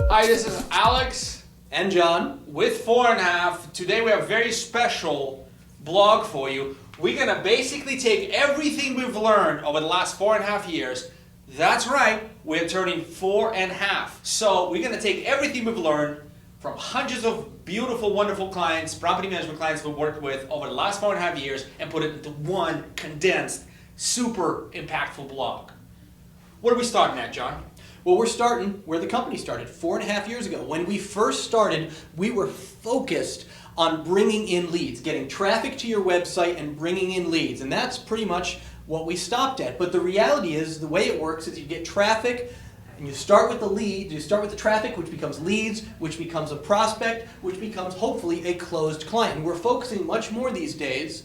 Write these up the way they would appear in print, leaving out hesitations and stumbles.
Hi, this is Alex and John with Fourandhalf. Today we have a very special blog for you. We're going to basically take everything we've learned over the last 4.5 years. That's right, we're turning 4.5. So we're going to take everything we've learned from hundreds of beautiful, wonderful clients, property management clients we've worked with over the last 4.5 years and put it into one condensed, super impactful blog. What are we starting at, John? Well, we're starting where the company started 4.5 years ago. When we first started, we were focused on bringing in leads, getting traffic to your website and bringing in leads. And that's pretty much what we stopped at. But the reality is, the way it works is you get traffic and you start with the lead, you start with the traffic, which becomes leads, which becomes a prospect, which becomes hopefully a closed client. And we're focusing much more these days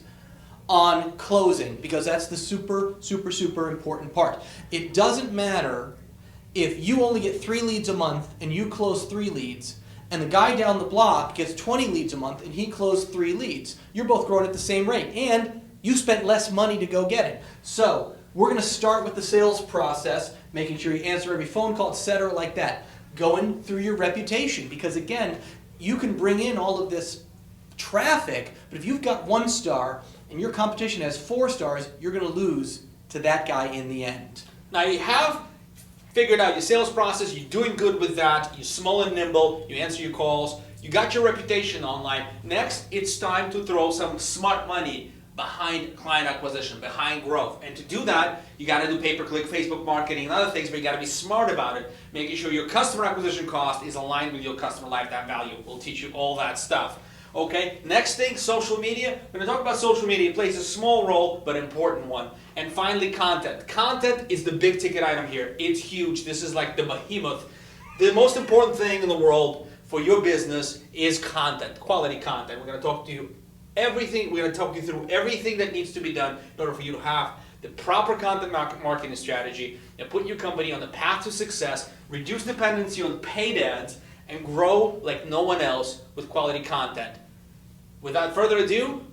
on closing because that's the super important part. It doesn't matter if you only get 3 leads a month and you close 3 leads, and the guy down the block gets 20 leads a month and he closed 3 leads, you're both growing at the same rate and you spent less money to go get it. So we're going to start with the sales process, making sure you answer every phone call, etc. like that. Going through your reputation, because again, you can bring in all of this traffic, but if you've got 1 star and your competition has 4 stars, you're going to lose to that guy in the end. Now you have figured out your sales process, you're doing good with that, you're small and nimble, you answer your calls, you got your reputation online. Next, it's time to throw some smart money behind client acquisition, behind growth. And to do that, you got to do pay-per-click, Facebook marketing, and other things, but you got to be smart about it, making sure your customer acquisition cost is aligned with your customer lifetime value. We'll teach you all that stuff. Okay, next thing, social media. We're going to talk about social media. It plays a small role, but important one. And finally, content. Content is the big ticket item here. It's huge. This is like the behemoth. The most important thing in the world for your business is content, quality content. We're going to talk to you everything. We're going to talk you through everything that needs to be done in order for you to have the proper content marketing strategy and put your company on the path to success, reduce dependency on paid ads, and grow like no one else with quality content. Without further ado.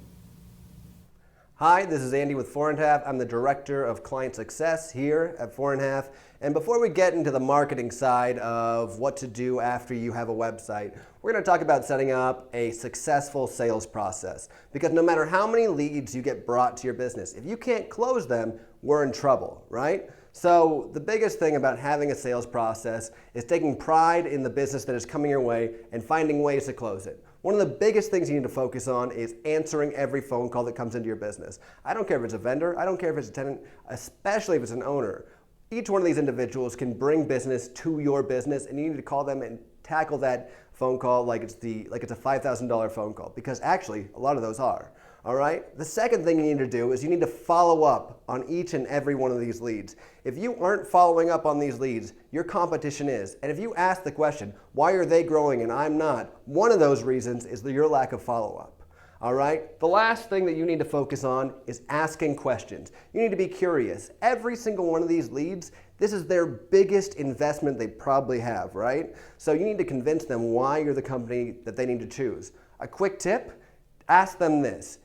Hi, this is Andy with Fourandhalf. I'm the Director of Client Success here at Fourandhalf. And before we get into the marketing side of what to do after you have a website, we're going to talk about setting up a successful sales process. Because no matter how many leads you get brought to your business, if you can't close them, we're in trouble, right? So the biggest thing about having a sales process is taking pride in the business that is coming your way and finding ways to close it. One of the biggest things you need to focus on is answering every phone call that comes into your business. I don't care if it's a vendor, I don't care if it's a tenant, especially if it's an owner. Each one of these individuals can bring business to your business, and you need to call them and tackle that phone call like it's a $5,000 phone call, because actually a lot of those are. All right? The second thing you need to do is you need to follow up on each and every one of these leads. If you aren't following up on these leads, your competition is. And if you ask the question, why are they growing and I'm not? One of those reasons is your lack of follow-up. All right? The last thing that you need to focus on is asking questions. You need to be curious. Every single one of these leads, this is their biggest investment they probably have, right? So you need to convince them why you're the company that they need to choose. A quick tip, ask them this.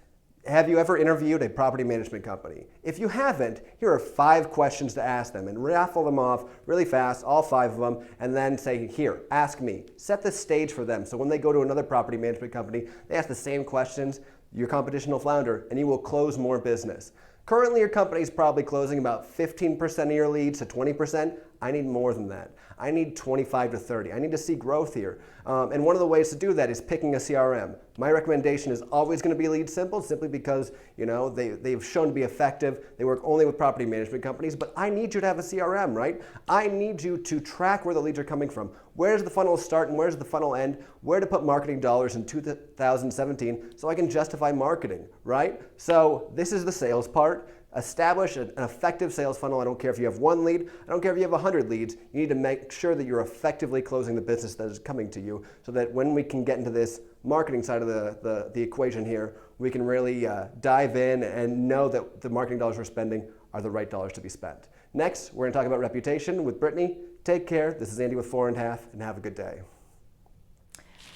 Have you ever interviewed a property management company? If you haven't, here are 5 questions to ask them, and raffle them off really fast, all 5 of them, and then say, here, ask me. Set the stage for them, so when they go to another property management company, they ask the same questions, your competition will flounder, and you will close more business. Currently, your company is probably closing about 15% of your leads to 20%. I need more than that. I need 25 to 30. I need to see growth here. And one of the ways to do that is picking a CRM. My recommendation is always going to be Lead Simple, simply because they've shown to be effective. They work only with property management companies, but I need you to have a CRM, right? I need you to track where the leads are coming from. Where does the funnel start and where does the funnel end? Where to put marketing dollars in 2017 so I can justify marketing, right? So this is the sales part. Establish an effective sales funnel. I don't care if you have 1 lead. I don't care if you have 100 leads. You need to make sure that you're effectively closing the business that is coming to you, so that when we can get into this marketing side of the equation here, we can really dive in and know that the marketing dollars we're spending are the right dollars to be spent. Next, we're going to talk about reputation with Brittany. Take care. This is Andy with Fourandhalf, and have a good day.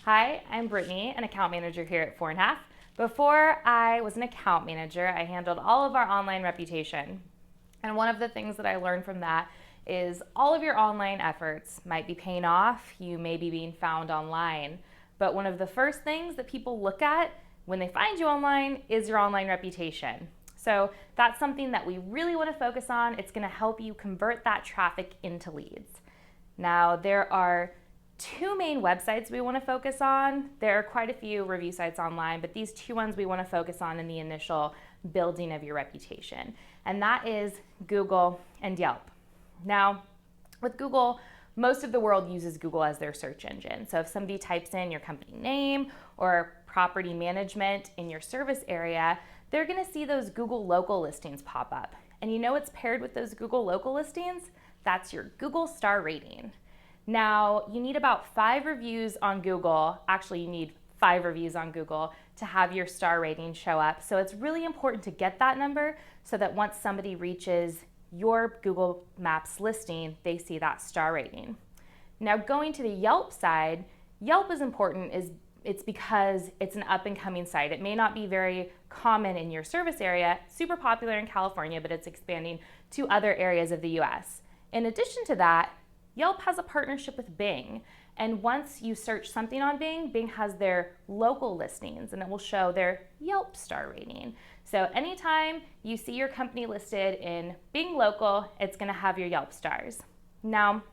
Hi, I'm Brittany, an account manager here at Fourandhalf. Before I was an account manager, I handled all of our online reputation. And one of the things that I learned from that is all of your online efforts might be paying off. You may be being found online. But one of the first things that people look at when they find you online is your online reputation. So that's something that we really want to focus on. It's going to help you convert that traffic into leads. Now, there are two main websites we want to focus on. There are quite a few review sites online, but these two ones we want to focus on in the initial building of your reputation. And that is Google and Yelp. Now, with Google, most of the world uses Google as their search engine. So if somebody types in your company name or property management in your service area, they're going to see those Google local listings pop up. And you know what's paired with those Google local listings? That's your Google star rating. Now, you need about 5 reviews on Google. Actually, you need 5 reviews on Google to have your star rating show up. So it's really important to get that number so that once somebody reaches your Google Maps listing, they see that star rating. Now, going to the Yelp side, Yelp is important it's because it's an up and coming site. It may not be very common in your service area, super popular in California, but it's expanding to other areas of the US. In addition to that, Yelp has a partnership with Bing. And once you search something on Bing, Bing has their local listings and it will show their Yelp star rating. So anytime you see your company listed in Bing Local, it's going to have your Yelp stars. Now,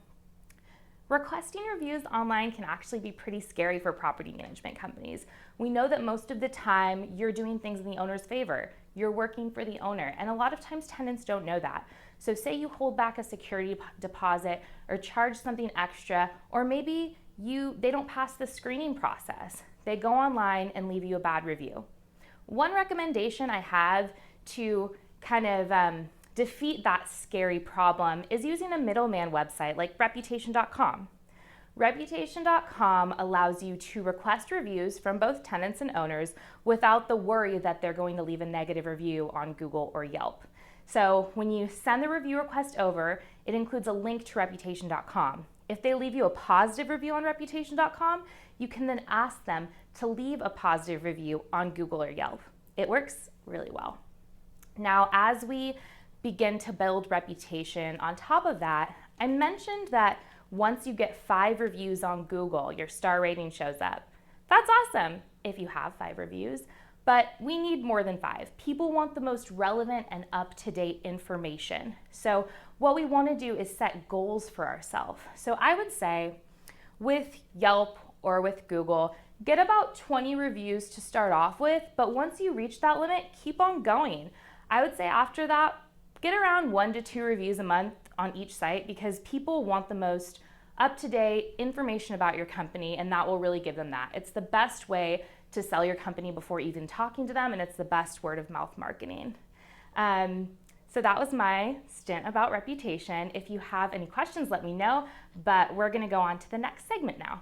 requesting reviews online can actually be pretty scary for property management companies. We know that most of the time you're doing things in the owner's favor. You're working for the owner, and a lot of times tenants don't know that. So say you hold back a security deposit or charge something extra, or maybe they don't pass the screening process. They go online and leave you a bad review. One recommendation I have to kind of defeat that scary problem is using a middleman website like reputation.com. Reputation.com allows you to request reviews from both tenants and owners without the worry that they're going to leave a negative review on Google or Yelp. So when you send the review request over, it includes a link to reputation.com. If they leave you a positive review on reputation.com, you can then ask them to leave a positive review on Google or Yelp. It works really well. Now, as we begin to build reputation on top of that, I mentioned that once you get 5 reviews on Google, your star rating shows up. That's awesome if you have 5 reviews, but we need more than 5. People want the most relevant and up-to-date information. So what we want to do is set goals for ourselves. So I would say with Yelp or with Google, get about 20 reviews to start off with, but once you reach that limit, keep on going. I would say after that, get around 1 to 2 reviews a month on each site because people want the most up-to-date information about your company, and that will really give them that. It's the best way to sell your company before even talking to them, and it's the best word of mouth marketing. So that was my stint about reputation. If you have any questions, let me know, but we're gonna go on to the next segment now.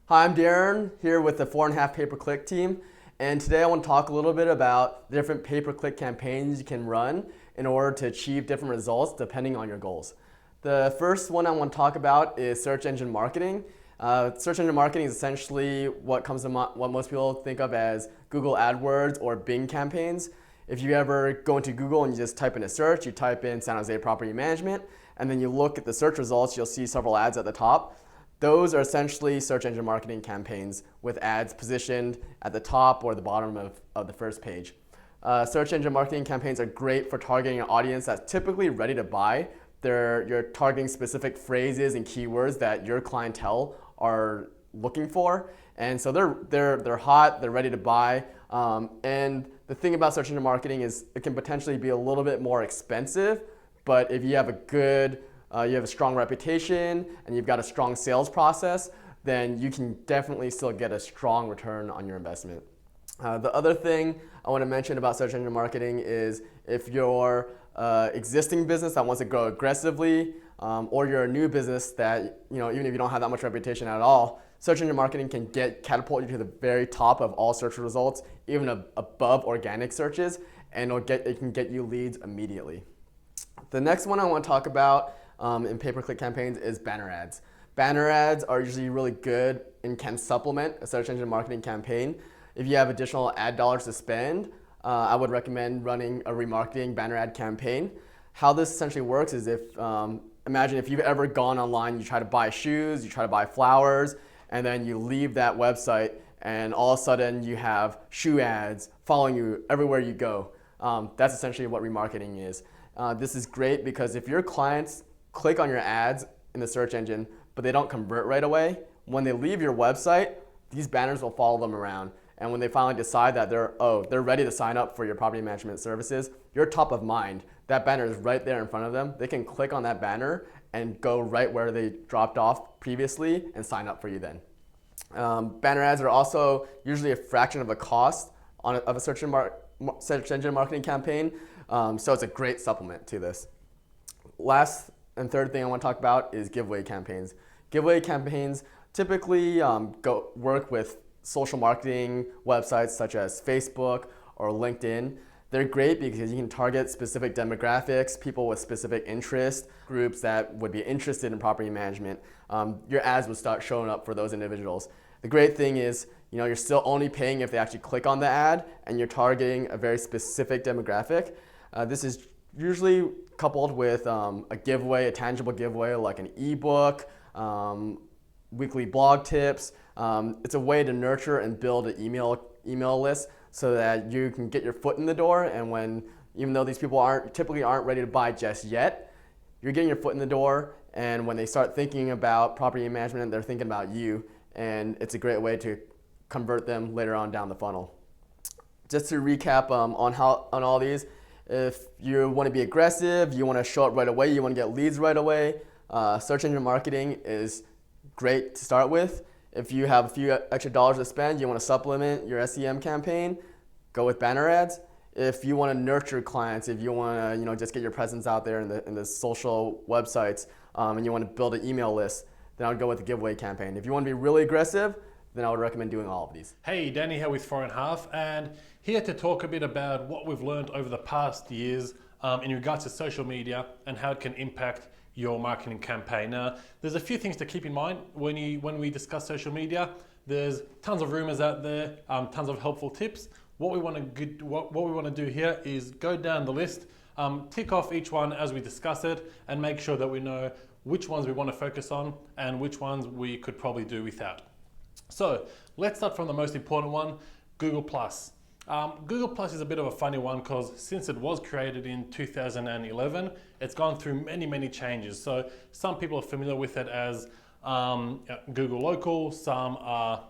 Hi, I'm Darren, here with the Fourandhalf pay-per-click team, and today I want to talk a little bit about the different pay-per-click campaigns you can run in order to achieve different results depending on your goals. The first one I want to talk about is search engine marketing. Search engine marketing is essentially what most people think of as Google AdWords or Bing campaigns. If you ever go into Google and you just type in a search, you type in San Jose property management, and then you look at the search results, you'll see several ads at the top. Those are essentially search engine marketing campaigns with ads positioned at the top or the bottom of the first page. Search engine marketing campaigns are great for targeting an audience that's typically ready to buy. You're targeting specific phrases and keywords that your clientele are looking for, and so they're hot, they're ready to buy. And the thing about search engine marketing is it can potentially be a little bit more expensive, but if you have a strong reputation and you've got a strong sales process, then you can definitely still get a strong return on your investment. The other thing I want to mention about search engine marketing is if you're existing business that wants to grow aggressively, or you're a new business that, even if you don't have that much reputation at all, search engine marketing can catapult you to the very top of all search results, even above organic searches, and it can get you leads immediately. The next one I want to talk about in pay-per-click campaigns is banner ads. Banner ads are usually really good and can supplement a search engine marketing campaign. If you have additional ad dollars to spend, I would recommend running a remarketing banner ad campaign. How this essentially works is imagine if you've ever gone online, you try to buy shoes, you try to buy flowers, and then you leave that website and all of a sudden you have shoe ads following you everywhere you go. That's essentially what remarketing is. This is great because if your clients click on your ads in the search engine, but they don't convert right away, when they leave your website, these banners will follow them around. And when they finally decide that they're ready to sign up for your property management services, you're top of mind. That banner is right there in front of them. They can click on that banner and go right where they dropped off previously and sign up for you then. Banner ads are also usually a fraction of the cost of a search engine marketing campaign, so it's a great supplement to this. Last and third thing I want to talk about is giveaway campaigns. Giveaway campaigns typically work with social marketing websites such as Facebook or LinkedIn. They're great because you can target specific demographics, people with specific interest, groups that would be interested in property management. Your ads would start showing up for those individuals. The great thing is, you're still only paying if they actually click on the ad and you're targeting a very specific demographic. This is usually coupled with a giveaway, a tangible giveaway like an ebook, weekly blog tips. It's a way to nurture and build an email list so that you can get your foot in the door, and even though these people typically aren't ready to buy just yet, you're getting your foot in the door, and when they start thinking about property management, they're thinking about you, and it's a great way to convert them later on down the funnel. Just to recap on all these, if you want to be aggressive, you want to show up right away, you want to get leads right away, search engine marketing is great to start with. If you have a few extra dollars to spend, you want to supplement your SEM campaign, go with banner ads. If you want to nurture clients, if you want to just get your presence out there in the social websites, and you want to build an email list, then I would go with the giveaway campaign. If you want to be really aggressive, then I would recommend doing all of these. Hey, Danny here with Fourandhalf, and here to talk a bit about what we've learned over the past years in regards to social media and how it can impact your marketing campaign. Now, there's a few things to keep in mind when we discuss social media. There's tons of rumors out there, tons of helpful tips. What we want to do here is go down the list, tick off each one as we discuss it, and make sure that we know which ones we want to focus on and which ones we could probably do without. So let's start from the most important one, Google+. Google Plus is a bit of a funny one because since it was created in 2011, it's gone through many changes. So some people are familiar with it as Google Local, some are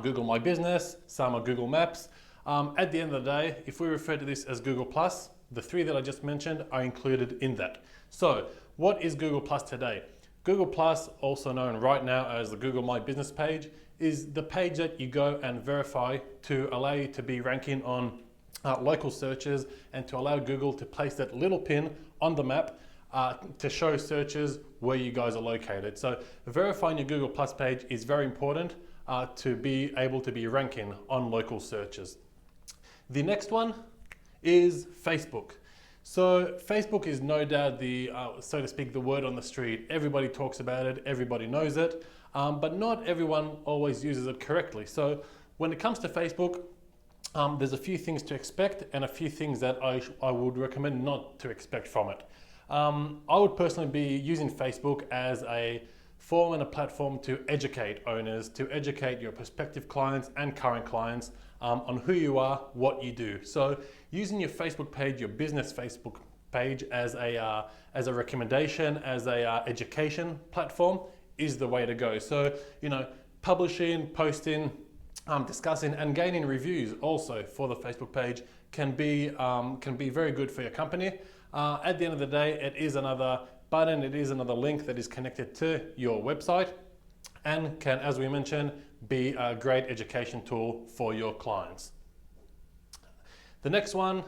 Google My Business, some are Google Maps. At the end of the day, if we refer to this as Google Plus, the three that I just mentioned are included in that. So what is Google Plus today? Google Plus, also known right now as the Google My Business page, is the page that you go and verify to allow you to be ranking on local searches and to allow Google to place that little pin on the map to show searches where you guys are located. So verifying your Google Plus page is very important to be able to be ranking on local searches. The next one is Facebook. So Facebook is no doubt the, so to speak, the word on the street. Everybody talks about it, everybody knows it, but not everyone always uses it correctly. So when it comes to Facebook, there's a few things to expect and a few things that I would recommend not to expect from it. I would personally be using Facebook as a form and a platform to educate owners, to educate your prospective clients and current clients on who you are, what you do. So using your Facebook page, your business Facebook page as a recommendation, as a education platform is the way to go. So, publishing, posting, discussing and gaining reviews also for the Facebook page can be very good for your company. At the end of the day, it is another button, it is another link that is connected to your website and can, as we mentioned, be a great education tool for your clients. The next one,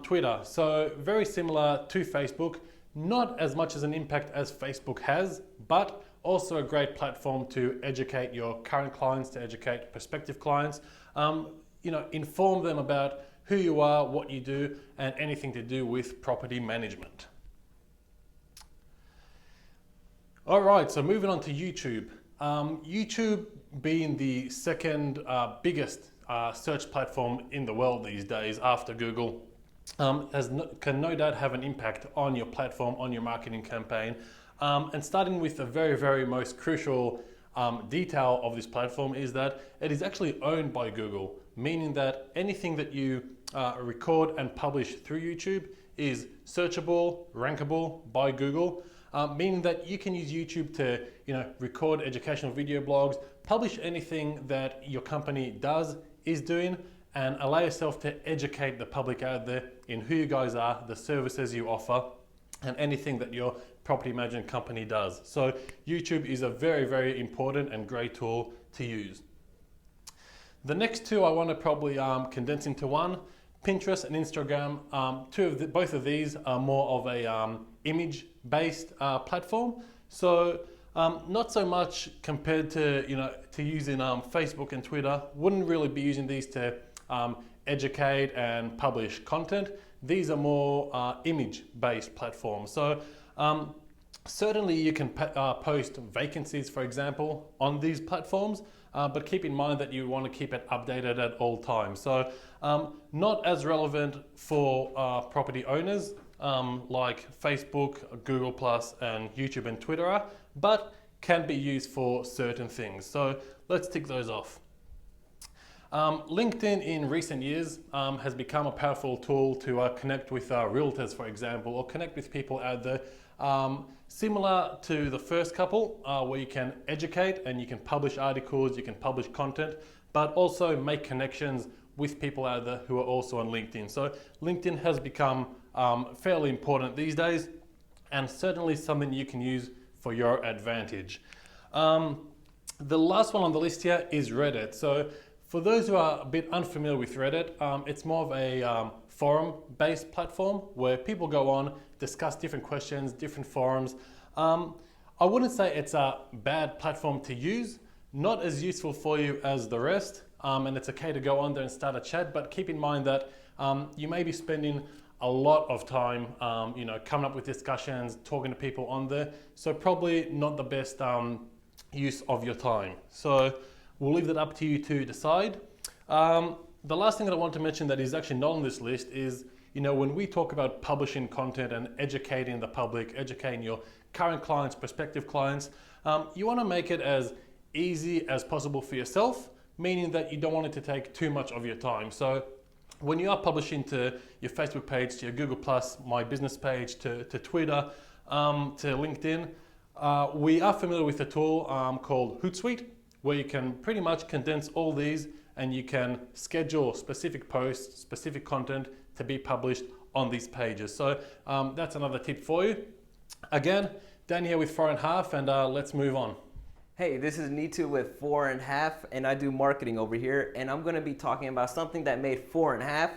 Twitter. So very similar to Facebook, not as much as an impact as Facebook has, but also a great platform to educate your current clients, to educate prospective clients, inform them about who you are, what you do, and anything to do with property management. All right, so moving on to YouTube. YouTube being the second biggest search platform in the world these days after Google. can no doubt have an impact on your platform, on your marketing campaign. And starting with the very, very most crucial detail of this platform is that it is actually owned by Google, meaning that anything that you record and publish through YouTube is searchable, rankable by Google, meaning that you can use YouTube to record educational video blogs, publish anything that your company is doing, and allow yourself to educate the public out there in who you guys are, the services you offer, and anything that your property management company does. So YouTube is a very, very important and great tool to use. The next two I want to probably condense into one. Pinterest and Instagram, both of these are more of a image-based platform. So not so much compared to using Facebook and Twitter. Wouldn't really be using these to educate and publish content. These are more image-based platforms. So certainly you can post vacancies, for example, on these platforms, but keep in mind that you want to keep it updated at all times. So not as relevant for property owners like Facebook, Google+, and YouTube and Twitter are, but can be used for certain things. So let's tick those off. LinkedIn in recent years has become a powerful tool to connect with realtors, for example, or connect with people out there. Similar to the first couple, where you can educate and you can publish articles, you can publish content, but also make connections with people out there who are also on LinkedIn. So LinkedIn has become fairly important these days, and certainly something you can use for your advantage. The last one on the list here is Reddit. So for those who are a bit unfamiliar with Reddit, it's more of a forum-based platform where people go on, discuss different questions, different forums. I wouldn't say it's a bad platform to use, not as useful for you as the rest, and it's okay to go on there and start a chat, but keep in mind that you may be spending a lot of time coming up with discussions, talking to people on there, so probably not the best use of your time. So we'll leave that up to you to decide. The last thing that I want to mention that is actually not on this list is, when we talk about publishing content and educating the public, educating your current clients, prospective clients, you want to make it as easy as possible for yourself, meaning that you don't want it to take too much of your time. So when you are publishing to your Facebook page, to your Google+, My Business page, to Twitter, to LinkedIn, we are familiar with a tool called Hootsuite, where you can pretty much condense all these and you can schedule specific posts, specific content to be published on these pages. So that's another tip for you. Again, Dan here with Fourandhalf, and let's move on. Hey, this is Nitu with Fourandhalf, and I do marketing over here, and I'm gonna be talking about something that made Fourandhalf,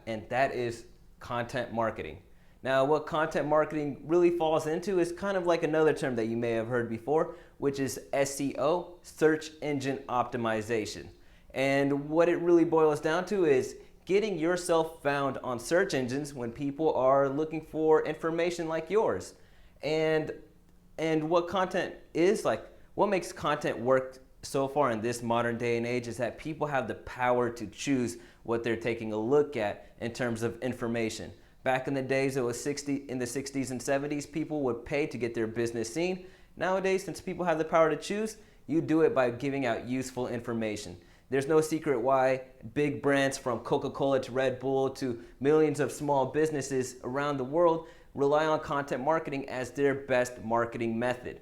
and that is content marketing. Now, what content marketing really falls into is kind of like another term that you may have heard before, which is SEO, search engine optimization. And what it really boils down to is getting yourself found on search engines when people are looking for information like yours. And what content is, like, what makes content work so far in this modern day and age is that people have the power to choose what they're taking a look at in terms of information. Back in the days, it was in the 60s and 70s, people would pay to get their business seen. Nowadays, since people have the power to choose, you do it by giving out useful information. There's no secret why big brands from Coca-Cola to Red Bull to millions of small businesses around the world rely on content marketing as their best marketing method.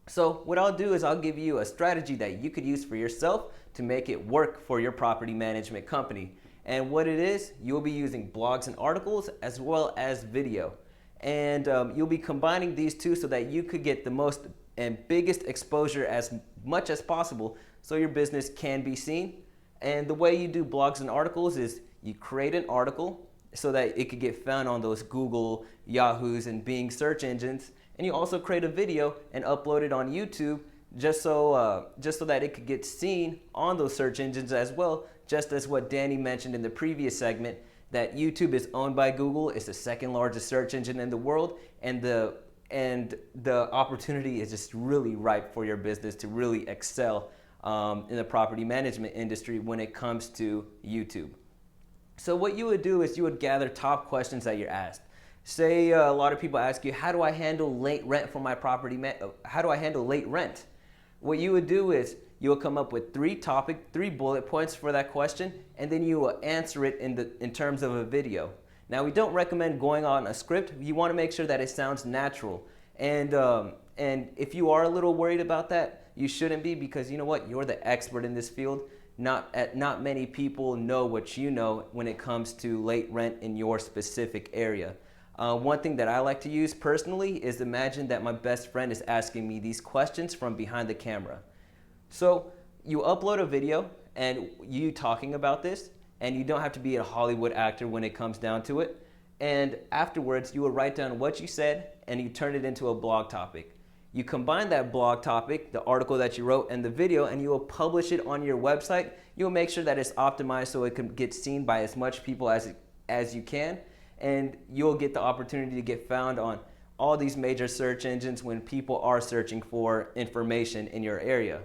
So what I'll do is I'll give you a strategy that you could use for yourself to make it work for your property management company. And what it is, you'll be using blogs and articles as well as video. And you'll be combining these two so that you could get the most and biggest exposure as much as possible so your business can be seen. And the way you do blogs and articles is you create an article so that it could get found on those Google, Yahoo's, and Bing search engines. And you also create a video and upload it on YouTube just so that it could get seen on those search engines as well, just as what Danny mentioned in the previous segment, that YouTube is owned by Google. It's the second largest search engine in the world, and the opportunity is just really ripe for your business to really excel in the property management industry when it comes to YouTube. So what you would do is you would gather top questions that you're asked. Say a lot of people ask you, how do I handle late rent for my property? How do I handle late rent? What you would do is you will come up with three bullet points for that question, and then you will answer it in terms of a video. Now, we don't recommend going on a script. You want to make sure that it sounds natural. And if you are a little worried about that, you shouldn't be, because you know what? You're the expert in this field. Not many people know what you know when it comes to late rent in your specific area. One thing that I like to use personally is imagine that my best friend is asking me these questions from behind the camera. So you upload a video and you talking about this, and you don't have to be a Hollywood actor when it comes down to it. And afterwards, you will write down what you said and you turn it into a blog topic. You combine that blog topic, the article that you wrote, and the video, and you will publish it on your website. You'll make sure that it's optimized so it can get seen by as much people as you can. And you'll get the opportunity to get found on all these major search engines when people are searching for information in your area.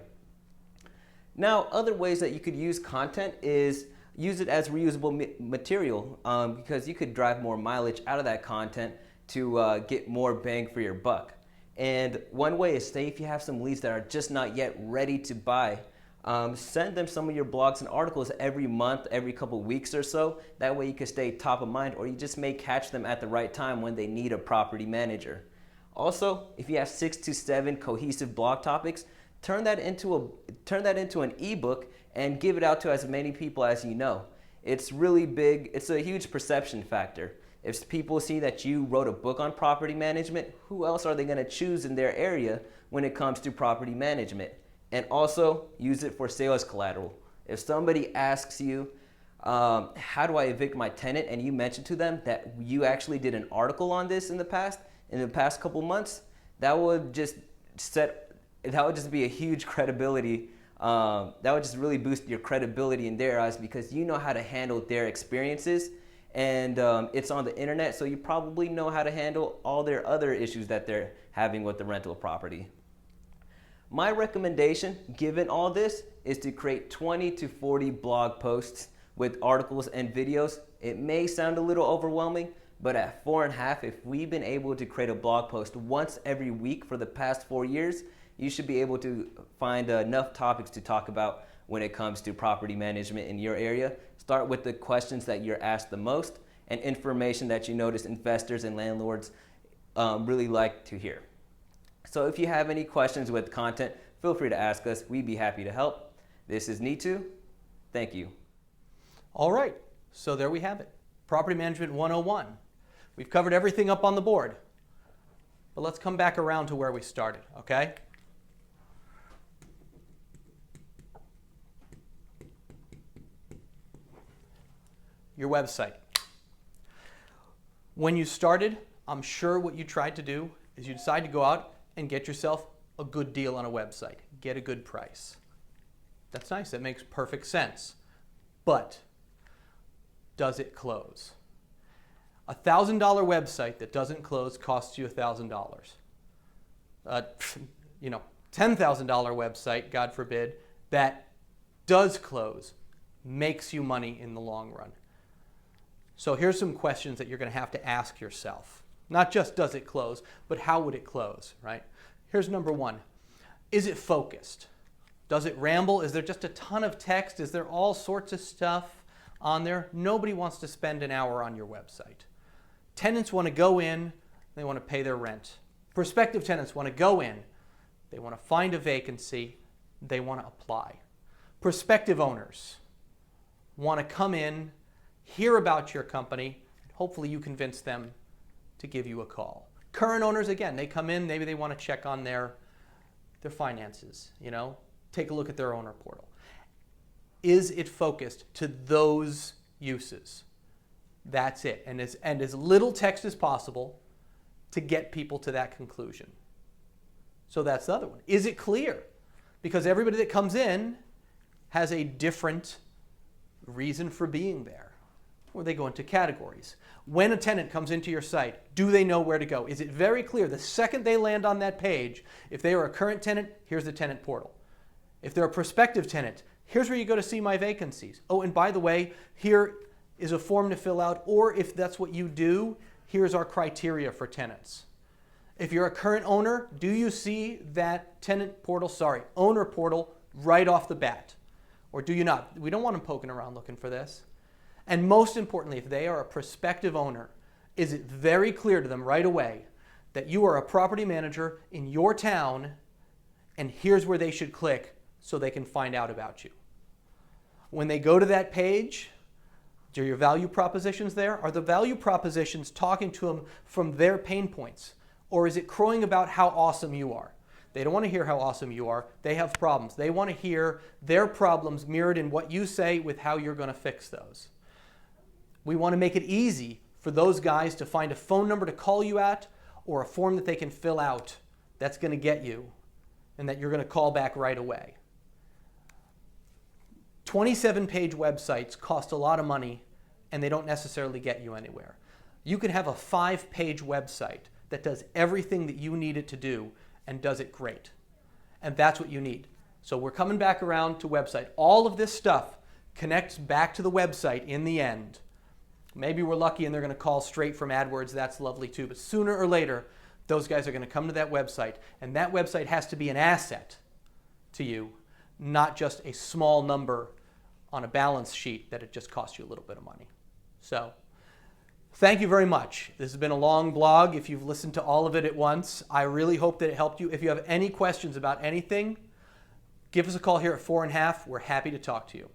Now, other ways that you could use content is use it as reusable material, because you could drive more mileage out of that content to get more bang for your buck. And one way is, say if you have some leads that are just not yet ready to buy, send them some of your blogs and articles every month, every couple weeks or so. That way you can stay top of mind, or you just may catch them at the right time when they need a property manager. Also, if you have 6 to 7 cohesive blog topics, turn that into an ebook and give it out to as many people as you know. It's really big. It's a huge perception factor. If people see that you wrote a book on property management, who else are they going to choose in their area when it comes to property management? And also use it for sales collateral. If somebody asks you, how do I evict my tenant, and you mention to them that you actually did an article on this in the past couple months, that would just be a huge credibility. That would just really boost your credibility in their eyes, because you know how to handle their experiences, and it's on the internet, so you probably know how to handle all their other issues that they're having with the rental property. My recommendation, given all this, is to create 20 to 40 blog posts with articles and videos. It may sound a little overwhelming, but at Fourandhalf, if we've been able to create a blog post once every week for the past 4 years, you should be able to find enough topics to talk about when it comes to property management in your area. Start with the questions that you're asked the most and information that you notice investors and landlords really like to hear. So if you have any questions with content, feel free to ask us. We'd be happy to help. This is Nitu. Thank you. All right, so there we have it. Property Management 101. We've covered everything up on the board. But let's come back around to where we started, okay? Your website. When you started, I'm sure what you tried to do is you decided to go out and get yourself a good deal on a website. Get a good price. That's nice. That makes perfect sense. But does it close? A $1,000 website that doesn't close costs you $1,000. $10,000 website, God forbid, that does close makes you money in the long run. So here's some questions that you're going to have to ask yourself. Not just does it close, but how would it close, right? Here's number one. Is it focused? Does it ramble? Is there just a ton of text? Is there all sorts of stuff on there? Nobody wants to spend an hour on your website. Tenants want to go in, they want to pay their rent. Prospective tenants want to go in, they want to find a vacancy, they want to apply. Prospective owners want to come in, hear about your company, hopefully you convince them to give you a call. Current owners, again, they come in, maybe they want to check on their finances, take a look at their owner portal. Is it focused to those uses? That's it. And as little text as possible to get people to that conclusion. So that's the other one. Is it clear? Because everybody that comes in has a different reason for being there. Or they go into categories. When a tenant comes into your site, do they know where to go? Is it very clear the second they land on that page, if they are a current tenant, here's the tenant portal. If they're a prospective tenant, here's where you go to see my vacancies. Oh, and by the way, here is a form to fill out, or if that's what you do, here's our criteria for tenants. If you're a current owner, do you see that owner portal right off the bat? Or do you not? We don't want them poking around looking for this. And most importantly, if they are a prospective owner, is it very clear to them right away that you are a property manager in your town, and here's where they should click so they can find out about you. When they go to that page, are your value propositions there? Are the value propositions talking to them from their pain points? Or is it crowing about how awesome you are? They don't want to hear how awesome you are. They have problems. They want to hear their problems mirrored in what you say with how you're going to fix those. We want to make it easy for those guys to find a phone number to call you at or a form that they can fill out that's going to get you and that you're going to call back right away. 27-page websites cost a lot of money and they don't necessarily get you anywhere. You could have a 5-page website that does everything that you need it to do and does it great. And that's what you need. So we're coming back around to website. All of this stuff connects back to the website in the end. Maybe we're lucky and they're going to call straight from AdWords. That's lovely too. But sooner or later, those guys are going to come to that website. And that website has to be an asset to you, not just a small number on a balance sheet that it just costs you a little bit of money. So thank you very much. This has been a long blog. If you've listened to all of it at once, I really hope that it helped you. If you have any questions about anything, give us a call here at 4 1/2. We're happy to talk to you.